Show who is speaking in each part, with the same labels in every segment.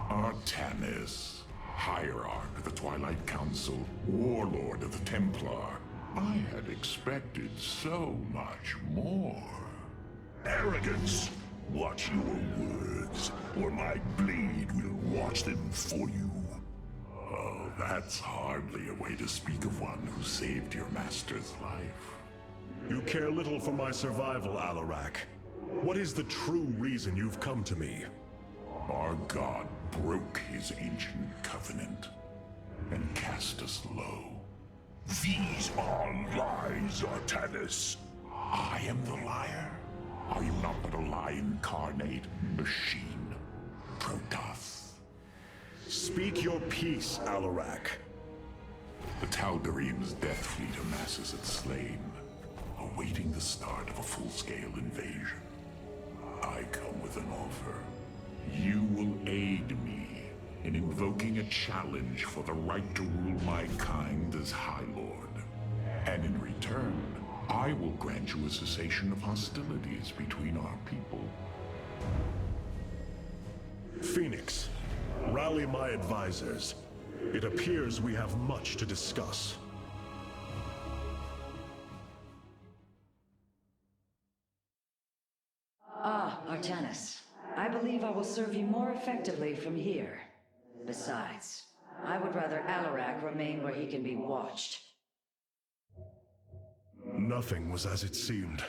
Speaker 1: Artanis, Hierarch of the Twilight Council, Warlord of the Templar. I had expected so much more.
Speaker 2: Arrogance! Watch your words, or my blade will watch them for you.
Speaker 1: Oh, that's hardly a way to speak of one who saved your master's life.
Speaker 2: You care little for my survival, Alarak. What is the true reason you've come to me?
Speaker 1: Our god broke his ancient covenant and cast us low.
Speaker 2: These are lies, Artanis.
Speaker 1: I am the liar. Are you not but a lie incarnate, machine? Protoss.
Speaker 2: Speak your peace, Alarak.
Speaker 1: The Tal'Darim's death fleet amasses at Slain, awaiting the start of a full-scale invasion. I come with an offer. You will aid me in invoking a challenge for the right to rule my kind as High Lord. And in return, I will grant you a cessation of hostilities between our people.
Speaker 2: Phoenix, rally my advisors. It appears we have much to discuss.
Speaker 3: Ah, Artanis. I believe I will serve you more effectively from here. Besides, I would rather Alarak remain where he can be watched.
Speaker 2: Nothing was as it seemed.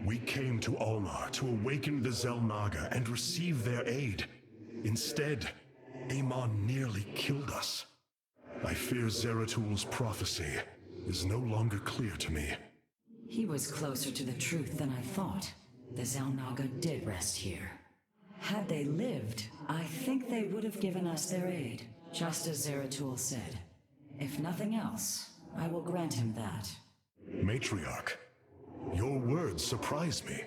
Speaker 2: We came to Ulnar to awaken the Xel'Naga and receive their aid. Instead, Amon nearly killed us. I fear Zeratul prophecy is no longer clear to me.
Speaker 3: He was closer to the truth than I thought. The Xel'Naga did rest here. Had they lived, I think they would have given us their aid, just as Zeratul said. If nothing else, I will grant him that.
Speaker 2: Matriarch, your words surprise me.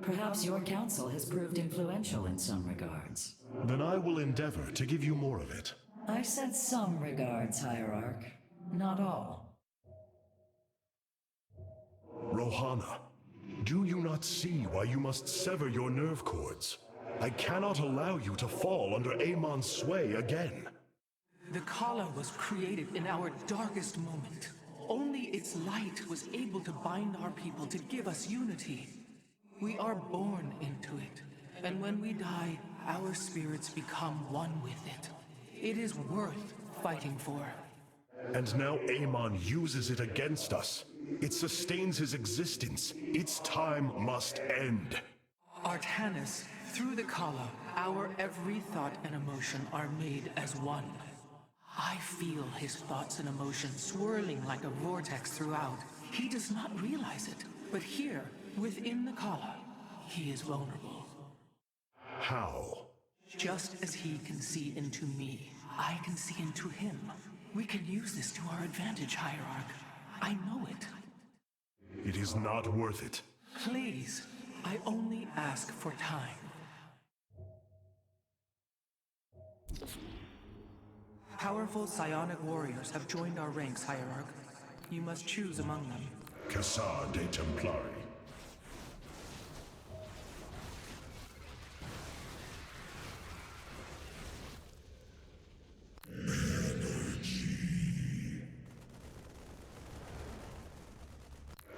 Speaker 3: Perhaps your counsel has proved influential in some regards.
Speaker 2: Then I will endeavor to give you more of it.
Speaker 3: I said some regards, Hierarch. Not all.
Speaker 2: Rohana, do you not see why you must sever your nerve cords? I cannot allow you to fall under Amon's sway again.
Speaker 4: The Kala was created in our darkest moment. Only its light was able to bind our people to give us unity. We are born into it, and when we die, our spirits become one with it. It is worth fighting for.
Speaker 2: And now Amon uses it against us. It sustains his existence. Its time must end.
Speaker 4: Artanis, through the Kala, our every thought and emotion are made as one. I feel his thoughts and emotions swirling like a vortex throughout. He does not realize it, but here, within the Kala, he is vulnerable.
Speaker 2: How?
Speaker 4: Just as he can see into me, I can see into him. We can use this to our advantage, Hierarch. I know it.
Speaker 2: It is not worth it.
Speaker 4: Please, I only ask for time. Powerful psionic warriors have joined our ranks, Hierarch. You must choose among them.
Speaker 2: Cassar de Templari.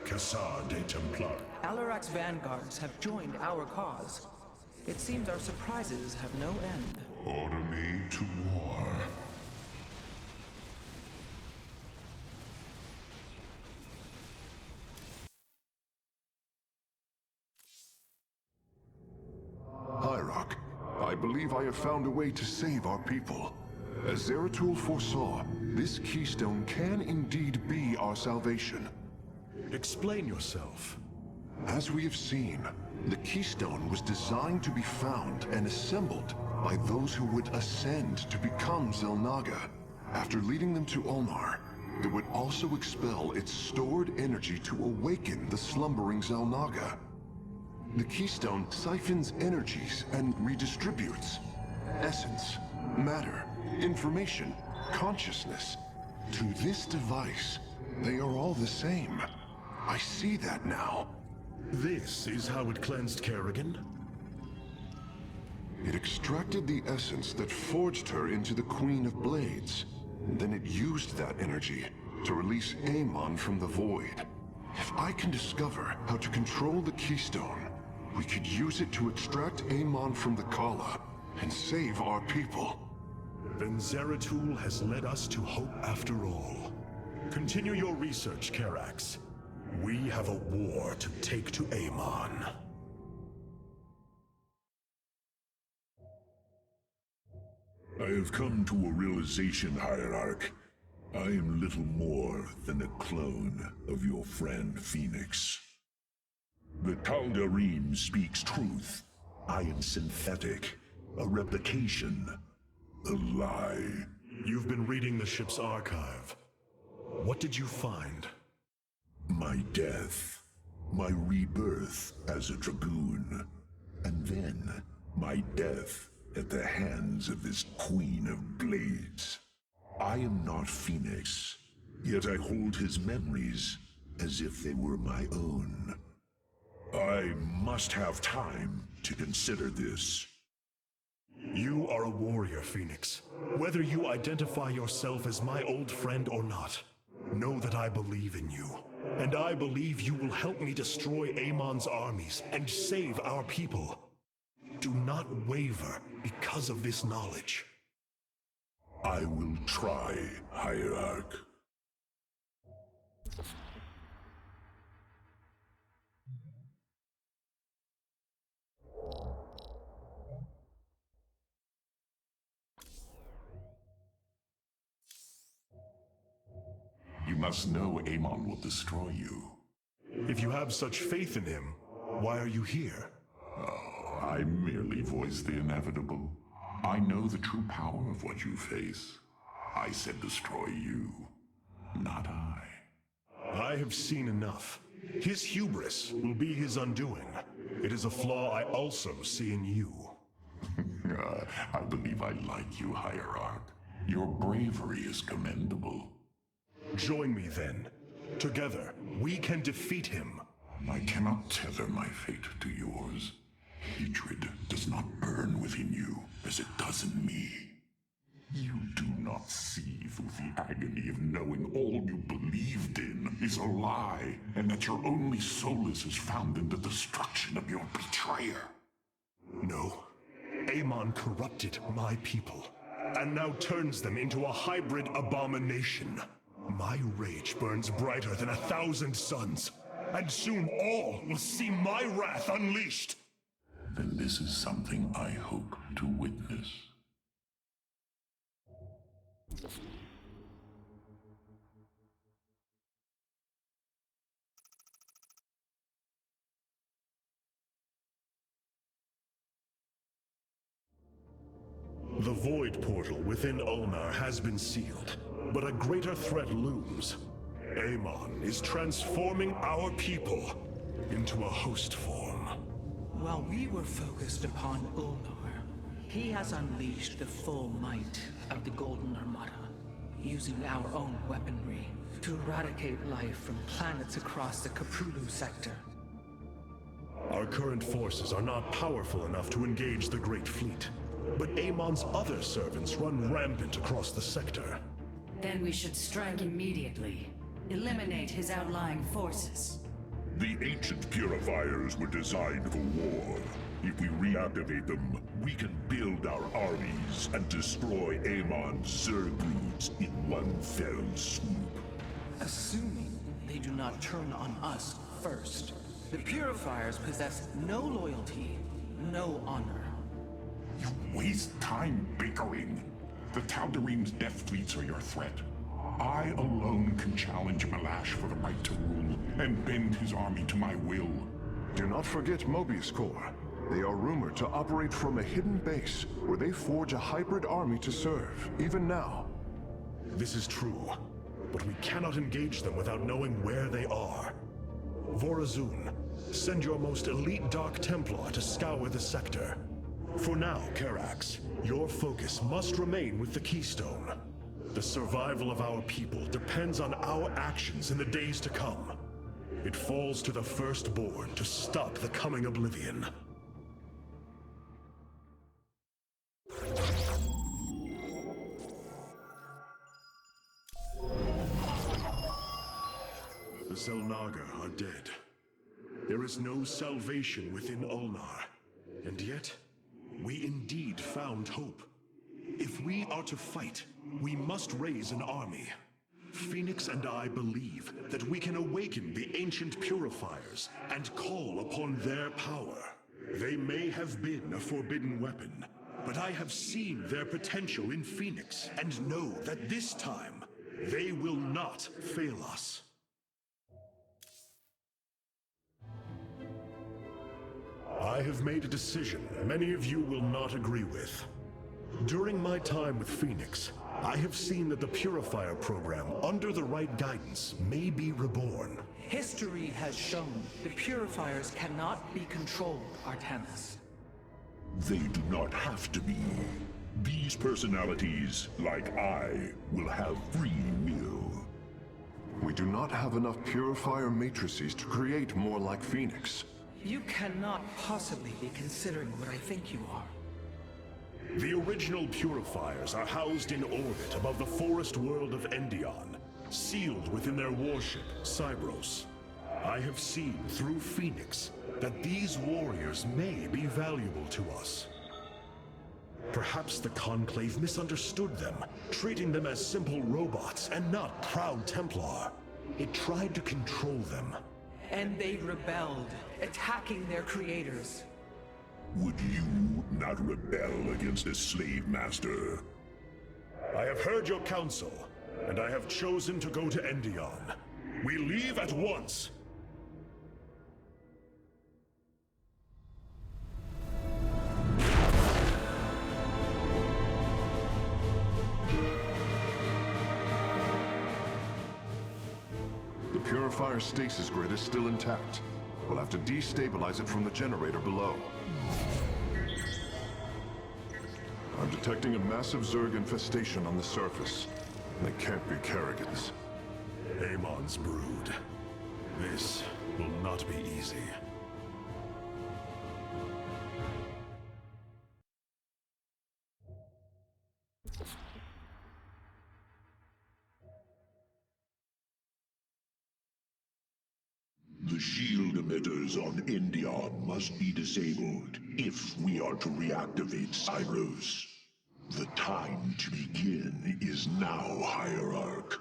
Speaker 2: Cassar de Templari.
Speaker 4: Alarak's vanguards have joined our cause. It seems our surprises have no end.
Speaker 1: Order me to war.
Speaker 5: Hierarch, I believe I have found a way to save our people. As Zeratul foresaw, this keystone can indeed be our salvation.
Speaker 2: Explain yourself.
Speaker 5: As we have seen, the keystone was designed to be found and assembled by those who would ascend to become Xel'Naga. After leading them to Ulnar, it would also expel its stored energy to awaken the slumbering Xel'Naga. The keystone siphons energies and redistributes essence, matter, information, consciousness. To this device, they are all the same. I see that now.
Speaker 2: This is how it cleansed Kerrigan?
Speaker 5: It extracted the essence that forged her into the Queen of Blades. Then it used that energy to release Amon from the void. If I can discover how to control the Keystone, we could use it to extract Amon from the Kala and save our people.
Speaker 2: Then Zeratul has led us to hope after all. Continue your research, Karax. We have a war to take to Amon.
Speaker 1: I have come to a realization, Hierarch. I am little more than a clone of your friend Phoenix. The Tal'Darim speaks truth. I am synthetic, a replication, a lie.
Speaker 2: You've been reading the ship's archive. What did you find?
Speaker 1: My death, my rebirth as a dragoon, and then my death at the hands of this Queen of Blades. I am not Phoenix, yet I hold his memories as if they were my own. I must have time to consider this.
Speaker 2: You are a warrior, Phoenix. Whether you identify yourself as my old friend or not, know that I believe in you. And I believe you will help me destroy Amon's armies and save our people. Do not waver because of this knowledge.
Speaker 1: I will try, Hierarch. You must know Amon will destroy you.
Speaker 2: If you have such faith in him, why are you here?
Speaker 1: Oh, I merely voice the inevitable. I know the true power of what you face. I said destroy you, not I.
Speaker 2: I have seen enough. His hubris will be his undoing. It is a flaw I also see in you.
Speaker 1: I believe I like you, Hierarch. Your bravery is commendable.
Speaker 2: Join me then. Together, we can defeat him.
Speaker 1: I cannot tether my fate to yours. Hatred does not burn within you as it does in me. You do not see through the agony of knowing all you believed in is a lie, and that your only solace is found in the destruction of your betrayer.
Speaker 2: No. Amon corrupted my people, and now turns them into a hybrid abomination. My rage burns brighter than 1,000 suns, and soon all will see my wrath unleashed.
Speaker 1: Then this is something I hope to witness.
Speaker 2: The Void Portal within Ulnar has been sealed, but a greater threat looms. Amon is transforming our people into a host form.
Speaker 4: While we were focused upon Ulnar, he has unleashed the full might of the Golden Armada, using our own weaponry to eradicate life from planets across the Caprulu sector.
Speaker 2: Our current forces are not powerful enough to engage the Great Fleet, but Amon's other servants run rampant across the sector.
Speaker 3: Then we should strike immediately. Eliminate his outlying forces.
Speaker 1: The ancient purifiers were designed for war. If we reactivate them, we can build our armies and destroy Amon's Zergloods in one fell swoop.
Speaker 4: Assuming they do not turn on us first. The Purifiers possess no loyalty, no honor.
Speaker 1: You waste time bickering. The Tal'Darim's death fleets are your threat. I alone can challenge Malash for the right to rule and bend his army to my will.
Speaker 5: Do not forget Mobius Corps. They are rumored to operate from a hidden base where they forge a hybrid army to serve, even now.
Speaker 2: This is true, but we cannot engage them without knowing where they are. Vorazun, send your most elite Dark Templar to scour the sector. For now, Karax, your focus must remain with the Keystone. The survival of our people depends on our actions in the days to come. It falls to the Firstborn to stop the coming oblivion. The Xel'Naga are dead. There is no salvation within Ulnar. And yet, we indeed found hope. If we are to fight, we must raise an army. Phoenix and I believe that we can awaken the ancient purifiers and call upon their power. They may have been a forbidden weapon, but I have seen their potential in Phoenix and know that this time, they will not fail us. I have made a decision many of you will not agree with. During my time with Phoenix, I have seen that the Purifier program, under the right guidance, may be reborn.
Speaker 4: History has shown the purifiers cannot be controlled, Artanis.
Speaker 1: They do not have to be. These personalities, like I, will have free will.
Speaker 5: We do not have enough Purifier matrices to create more like Phoenix.
Speaker 4: You cannot possibly be considering what I think you are.
Speaker 2: The original Purifiers are housed in orbit above the forest world of Endion, sealed within their warship, Cybros. I have seen through Phoenix that these warriors may be valuable to us. Perhaps the Conclave misunderstood them, treating them as simple robots and not proud Templar. It tried to control them.
Speaker 4: And they rebelled, attacking their creators.
Speaker 1: Would you not rebel against a slave master?
Speaker 2: I have heard your counsel, and I have chosen to go to Endion. We leave at once!
Speaker 5: The Purifier stasis grid is still intact. We'll have to destabilize it from the generator below. I'm detecting a massive Zerg infestation on the surface. They can't be Kerrigans.
Speaker 2: Amon's brood. This will not be easy.
Speaker 1: The shield emitters on Endion must be disabled if we are to reactivate Cybros. The time to begin is now, Hierarch.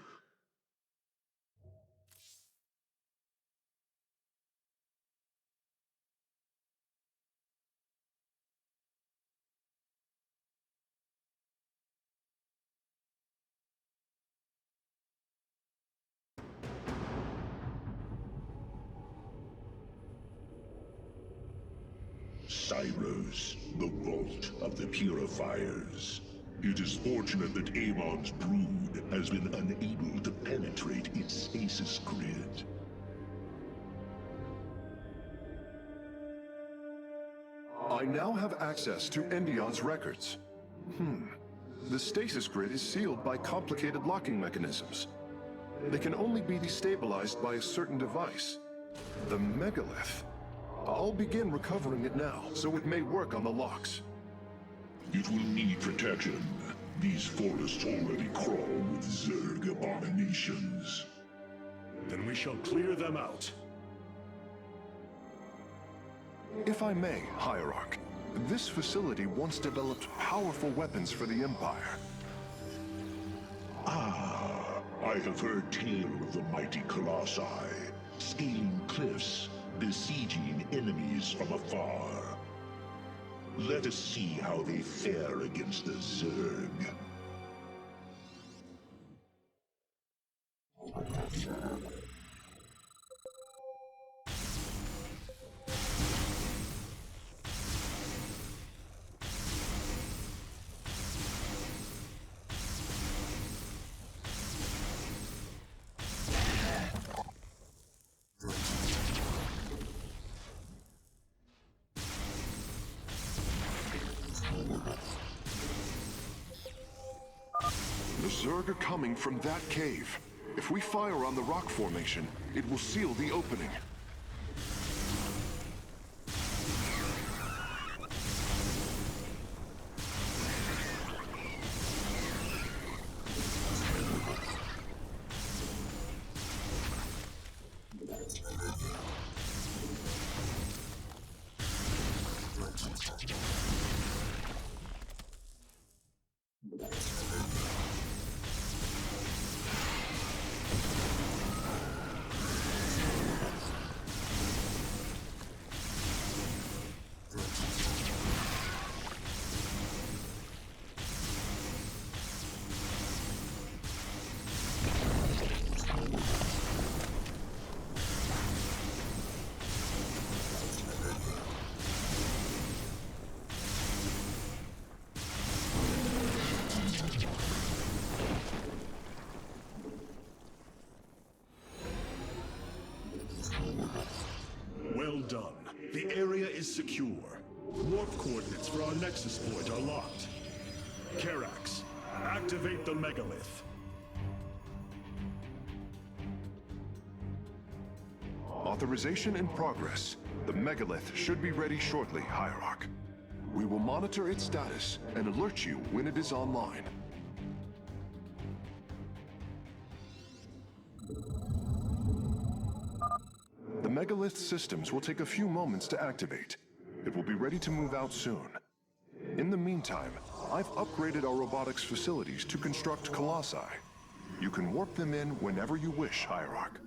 Speaker 1: Cybros, the vault of the Purifiers. It is fortunate that Amon's brood has been unable to penetrate its stasis grid.
Speaker 5: I now have access to Endion's records. The stasis grid is sealed by complicated locking mechanisms. They can only be destabilized by a certain device. The megalith. I'll begin recovering it now, so it may work on the locks.
Speaker 1: It will need protection. These forests already crawl with Zerg abominations.
Speaker 2: Then we shall clear them out.
Speaker 5: If I may, Hierarch, this facility once developed powerful weapons for the Empire.
Speaker 1: Ah, I have heard tale of the mighty Colossi, scaling cliffs, besieging enemies from afar. Let us see how they fare against the Zerg.
Speaker 5: The Zerg are coming from that cave. If we fire on the rock formation, it will seal the opening.
Speaker 2: Well done. The area is secure. Warp coordinates for our Nexus point are locked. Karax, activate the megalith.
Speaker 5: Authorization in progress. The megalith should be ready shortly, Hierarch. We will monitor its status and alert you when it is online. The megalith systems will take a few moments to activate. It will be ready to move out soon. In the meantime, I've upgraded our robotics facilities to construct colossi. You can warp them in whenever you wish, Hierarch.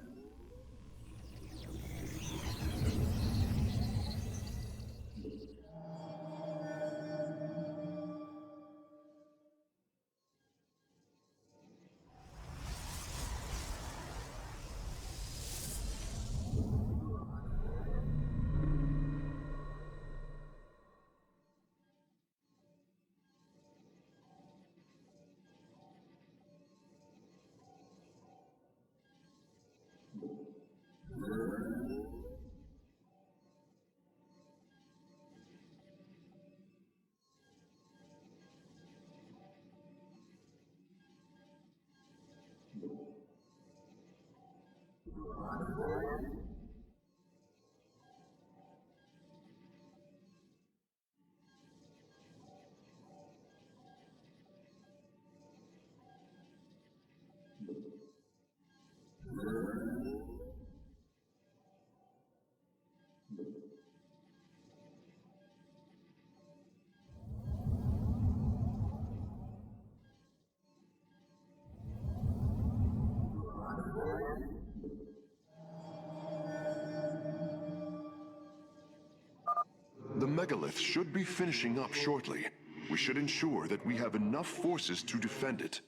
Speaker 5: The megalith should be finishing up shortly. We should ensure that we have enough forces to defend it.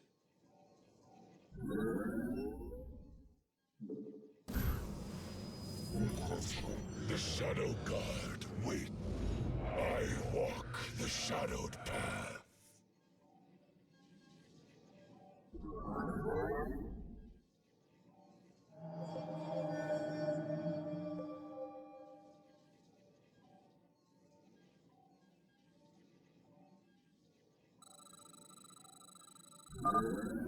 Speaker 1: The Shadow Guard, wait. I walk the shadowed path.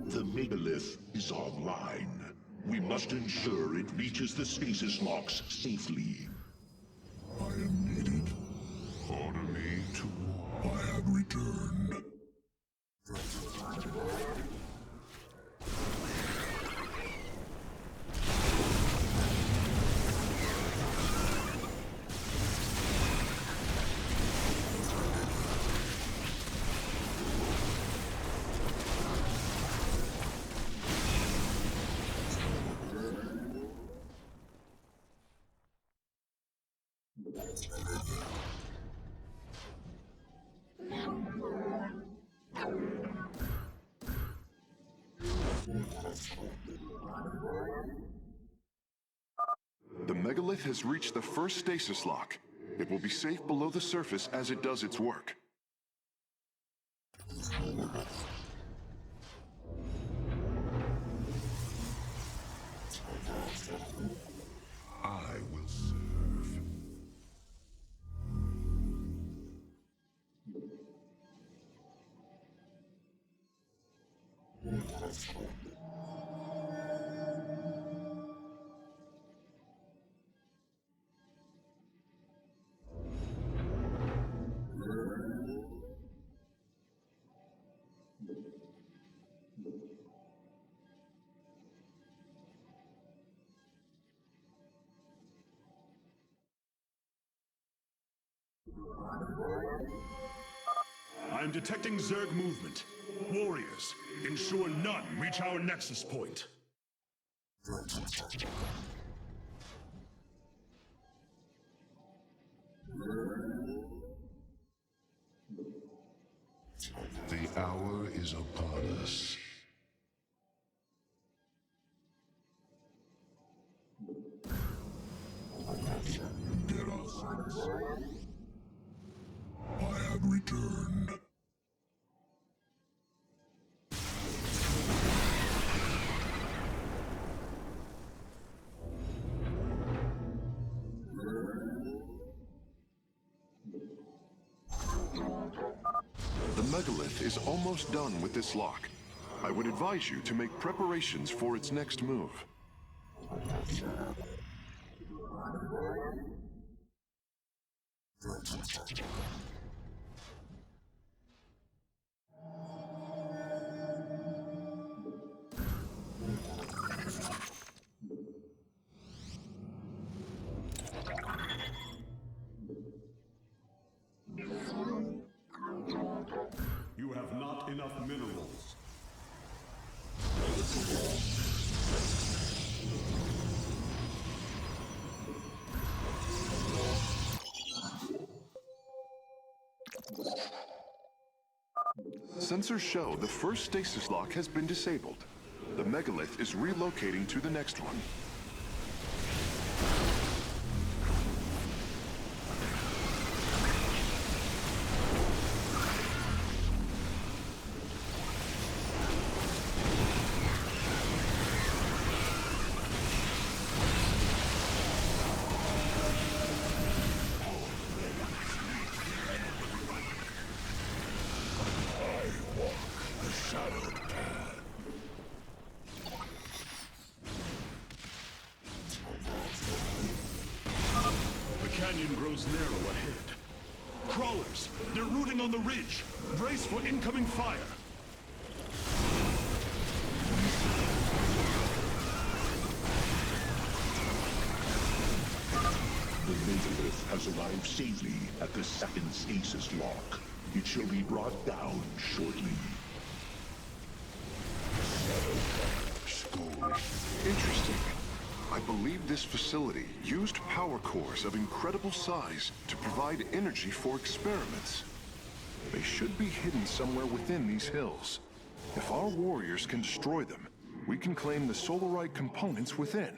Speaker 6: The megalith is online. We must ensure it reaches the stasis locks safely.
Speaker 1: I am needed. Order me to war. I have returned.
Speaker 5: The megalith has reached the first stasis lock. It will be safe below the surface as it does its work.
Speaker 1: I will serve.
Speaker 2: I'm detecting Zerg movement. Warriors, ensure none reach our Nexus point.
Speaker 1: The hour is upon us. Get us. I have returned.
Speaker 5: megalith is almost done with this lock. I would advise you to make preparations for its next move.
Speaker 2: You have not enough minerals.
Speaker 5: Sensors show the first stasis lock has been disabled. The megalith is relocating to the next one.
Speaker 2: The canyon grows narrow ahead. Crawlers! They're rooting on the ridge! Brace for incoming fire!
Speaker 6: The megalith has arrived safely at the second stasis lock. It shall be brought down shortly.
Speaker 5: Interesting. I believe this facility used power cores of incredible size to provide energy for experiments. They should be hidden somewhere within these hills. If our warriors can destroy them, we can claim the solarite components within.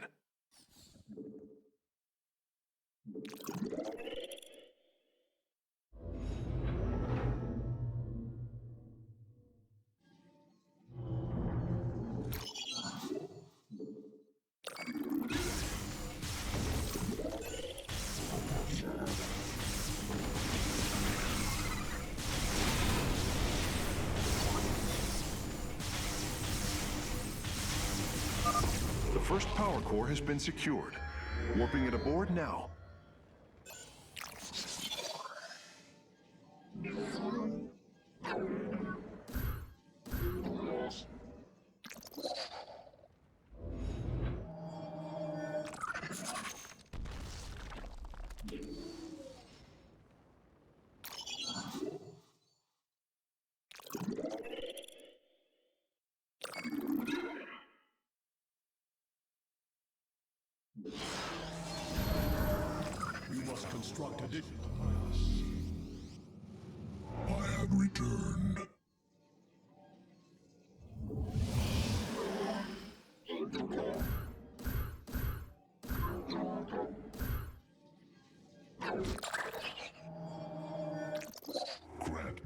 Speaker 5: The first power core has been secured. Warping it aboard now.
Speaker 2: You must construct additional.
Speaker 6: I have returned.
Speaker 1: Grant.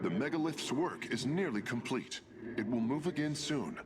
Speaker 5: The megalith's work is nearly complete. It will move again soon.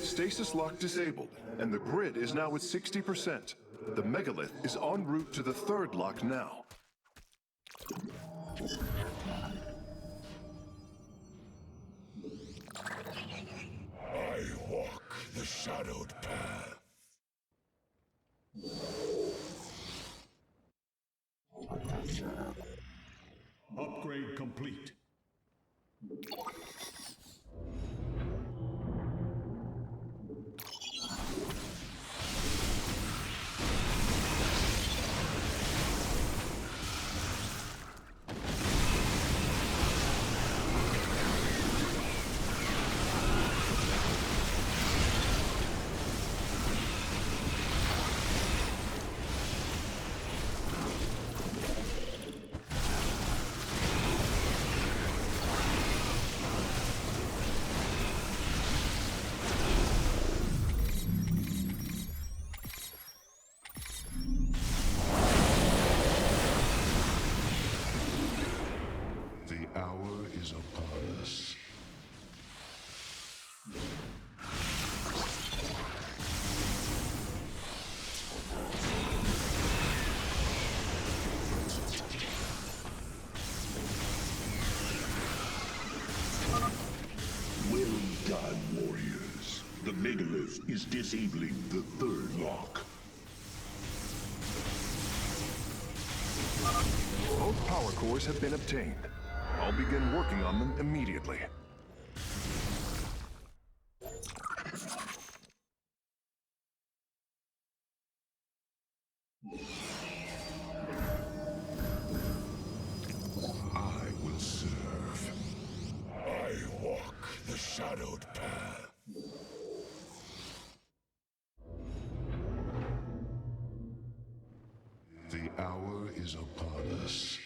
Speaker 5: Stasis lock disabled, and the grid is now at 60%. The megalith is en route to the third lock now.
Speaker 6: I walk the shadowed path.
Speaker 2: Upgrade complete. is upon us.
Speaker 6: Well done, warriors. The megalith is disabling the third lock.
Speaker 5: Both power cores have been obtained. I'll begin working on them immediately.
Speaker 1: I will serve. I walk the shadowed path.
Speaker 2: The hour is upon us.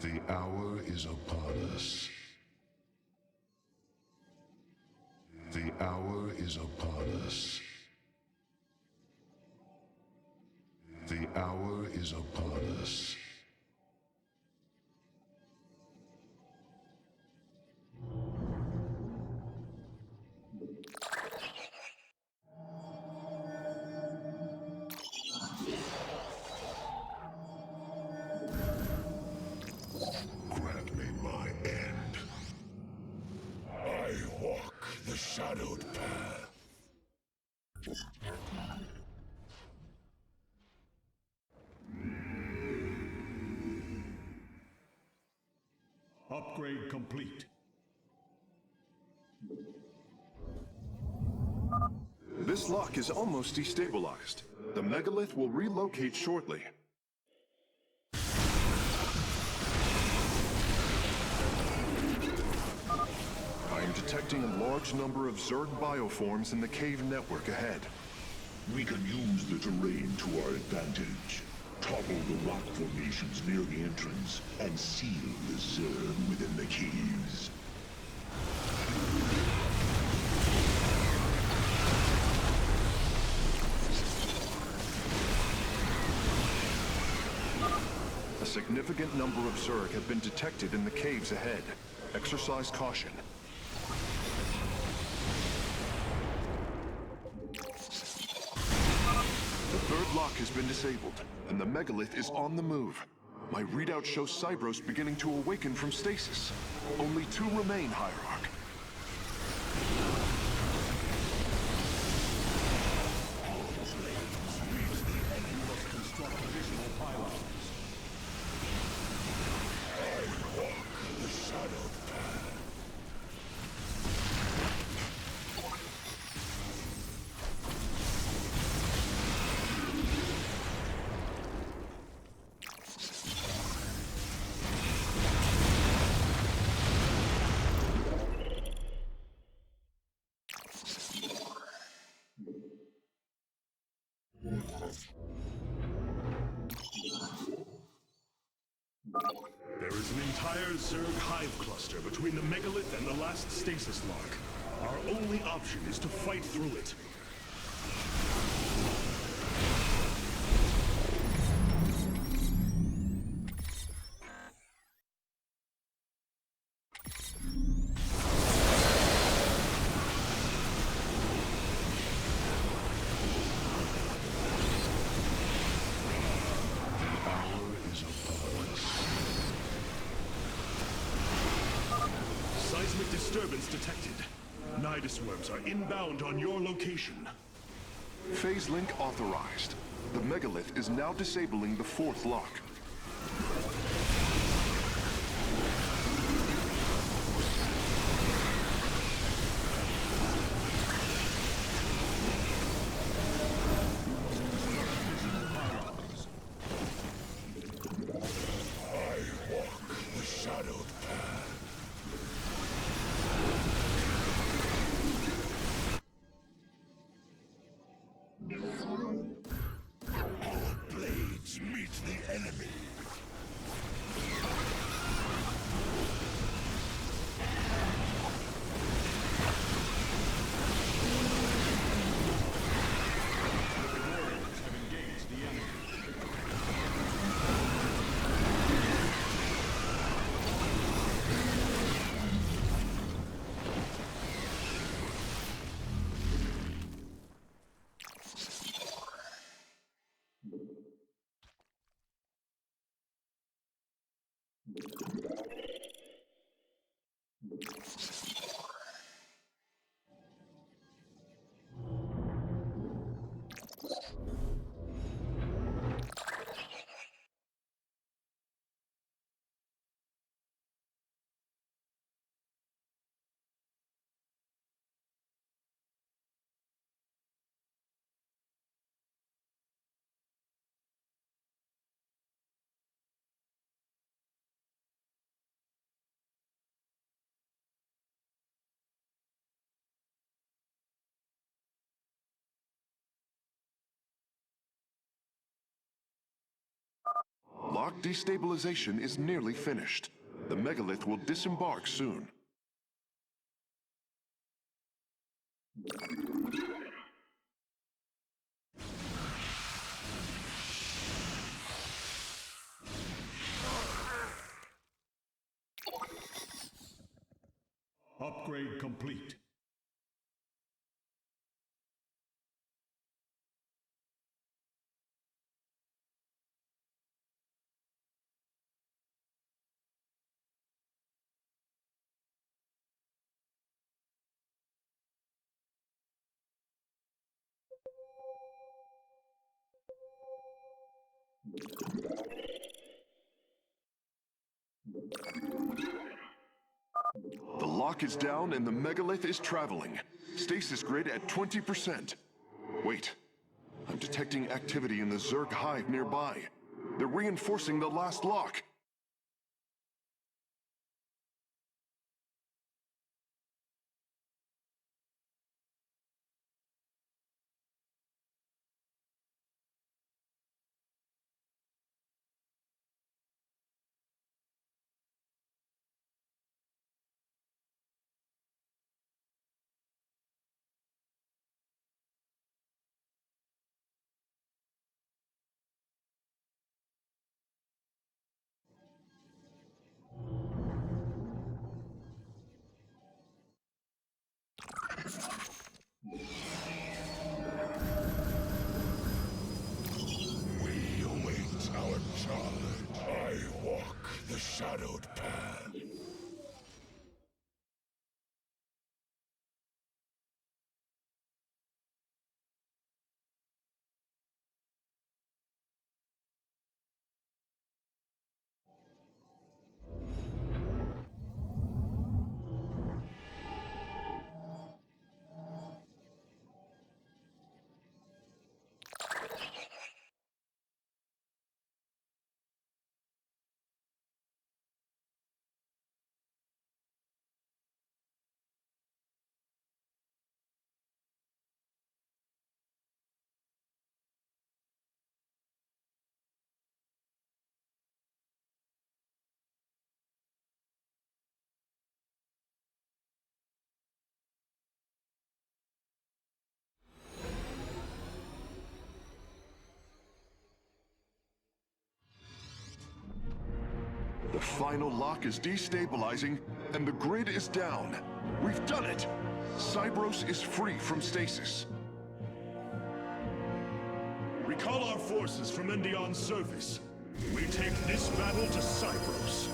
Speaker 2: The hour is upon us. The hour is upon us. The hour is upon us.
Speaker 1: Grant me my end. I walk the shadowed path.
Speaker 2: Upgrade complete.
Speaker 5: This lock is almost destabilized. The megalith will relocate shortly. I am detecting a large number of Zerg bioforms in the cave network ahead.
Speaker 6: We can use the terrain to our advantage. Topple the rock formations near the entrance and seal the Zerg within the caves.
Speaker 5: A significant number of Zerg have been detected in the caves ahead. Exercise caution. The third lock has been disabled, and the megalith is on the move. My readout shows Cybros beginning to awaken from stasis. Only 2 remain, Hierarch.
Speaker 2: There is an entire Zerg hive cluster between the megalith and the last stasis lock. Our only option is to fight through it. Seismic disturbance detected. Nidus worms are inbound on your location.
Speaker 5: Phase link authorized. The megalith is now disabling the 4th lock.
Speaker 1: I walk the shadowed path. Our blades meet the enemy.
Speaker 5: Lock destabilization is nearly finished. The megalith will disembark soon.
Speaker 2: Upgrade complete.
Speaker 5: The lock is down and the megalith is traveling. Stasis grid at 20%. Wait, I'm detecting activity in the Zerg hive nearby. They're reinforcing the last lock.
Speaker 6: We await our charge. I walk the shadowed path.
Speaker 5: The final lock is destabilizing, and the grid is down. We've done it! Cybros is free from stasis.
Speaker 2: Recall our forces from Endion's surface. We take this battle to Cyprus.